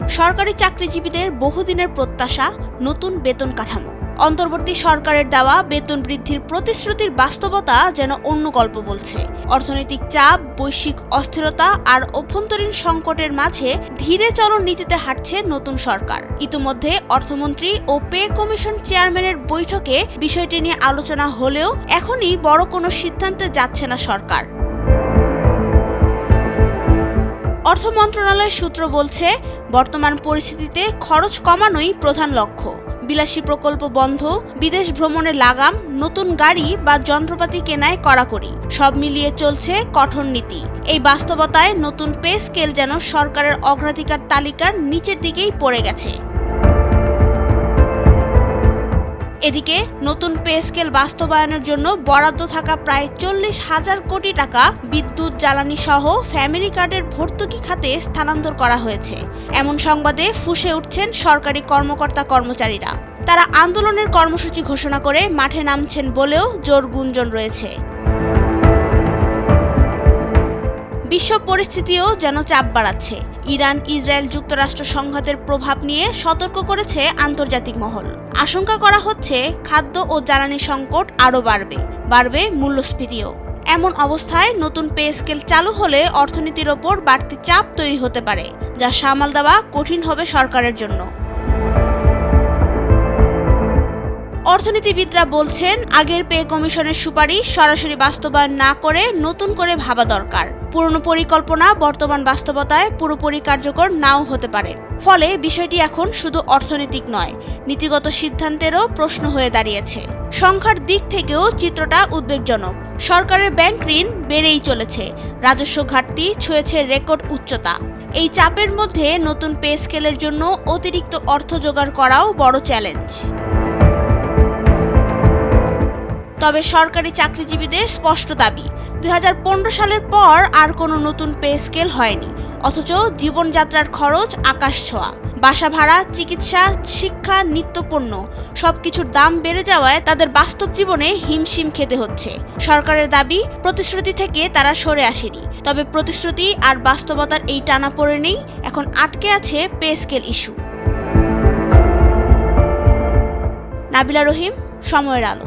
সরকারি চাকরিজীবীদের বহুদিনের প্রত্যাশা নতুন বেতন কাঠামো। অন্তর্বর্তী সরকারের দেওয়া বেতন বৃদ্ধির প্রতিশ্রুতির বাস্তবতা যেন অন্য গল্প বলছে। অর্থনৈতিক চাপ, বৈশ্বিক অস্থিরতা আর অভ্যন্তরীণ সংকটের মাঝে ধীরে চলন নীতিতে হাঁটছে নতুন সরকার। ইতিমধ্যে অর্থমন্ত্রী ও পে কমিশন চেয়ারম্যানের বৈঠকে বিষয়টি নিয়ে আলোচনা হলেও এখনই বড় কোনো সিদ্ধান্তে যাচ্ছে না সরকার। অর্থ মন্ত্রণালয়ের সূত্র বলছে, বর্তমান পরিস্থিতিতে খরচ কমানোই প্রধান লক্ষ্য। বিলাসী প্রকল্প বন্ধ, বিদেশ ভ্রমণে লাগাম, নতুন গাড়ি বা যন্ত্রপাতি কেনায় কড়াকড়ি, সব মিলিয়ে চলছে কঠোর নীতি। এই বাস্তবতায় নতুন পে স্কেল যেন সরকারের অগ্রাধিকার তালিকার নিচের দিকেই পড়ে গেছে। এদিকে নতুন পে স্কেল বাস্তবায়নের জন্য বরাদ্দ থাকা প্রায় 40,000 কোটি টাকা বিদ্যুৎ, জ্বালানি সহ ফ্যামিলি কার্ডের ভর্তুকি খাতে স্থানান্তর করা হয়েছে। এমন সংবাদে ফুঁসে উঠছেন সরকারি কর্মকর্তা-কর্মচারীরা। তারা আন্দোলনের কর্মসূচি ঘোষণা করে মাঠে নামছেন বলেও জোর গুঞ্জন রয়েছে। বিশ্ব পরিস্থিতিও যেন চাপ বাড়াচ্ছে। ইরান ইসরায়েল যুক্তরাষ্ট্র সংঘাতের প্রভাব নিয়ে সতর্ক করেছে আন্তর্জাতিক মহল। আশঙ্কা করা হচ্ছে খাদ্য ও জ্বালানি সংকট আরও বাড়বে মূল্যস্ফীতিও। এমন অবস্থায় নতুন পে স্কেল চালু হলে অর্থনীতির ওপর বাড়তি চাপ তৈরি হতে পারে, যা সামাল দেওয়া কঠিন হবে সরকারের জন্য। অর্থনীতিবিদরা বলছেন, আগের পে কমিশনের সুপারিশ সরাসরি বাস্তবায়ন না করে নতুন করে ভাবা দরকার। পুরনো পরিকল্পনা বর্তমান বাস্তবতায় পুরোপুরি কার্যকর নাও হতে পারে। ফলে বিষয়টি এখন শুধু অর্থনৈতিক নয়, নীতিগত সিদ্ধান্তেরও প্রশ্ন হয়ে দাঁড়িয়েছে। সংখ্যার দিক থেকেও চিত্রটা উদ্বেগজনক। সরকারের ব্যাংক ঋণ বেড়েই চলেছে, রাজস্ব ঘাটতি ছুঁয়েছে রেকর্ড উচ্চতা। এই চাপের মধ্যে নতুন পে স্কেলের জন্য অতিরিক্ত অর্থ জোগাড় করাও বড় চ্যালেঞ্জ। তবে সরকারি চাকরিজীবীদের স্পষ্ট দাবি, 2015 সালের পর আর কোনো নতুন পে স্কেল হয়নি, অথচ জীবনযাত্রার খরচ আকাশ ছোঁয়া। বাসা ভাড়া, চিকিৎসা, শিক্ষা, নিত্যপণ্য সবকিছুর দাম বেড়ে যাওয়ায় তাদের বাস্তব জীবনে হিমশিম খেতে হচ্ছে। সরকারের দাবি, প্রতিশ্রুতি থেকে তারা সরে আসেনি, তবে প্রতিশ্রুতি আর বাস্তবতার এই টানাপোড়েনেই এখন আটকে আছে পে স্কেল ইস্যু। নাবিলা রহিম, সময়ের আলো।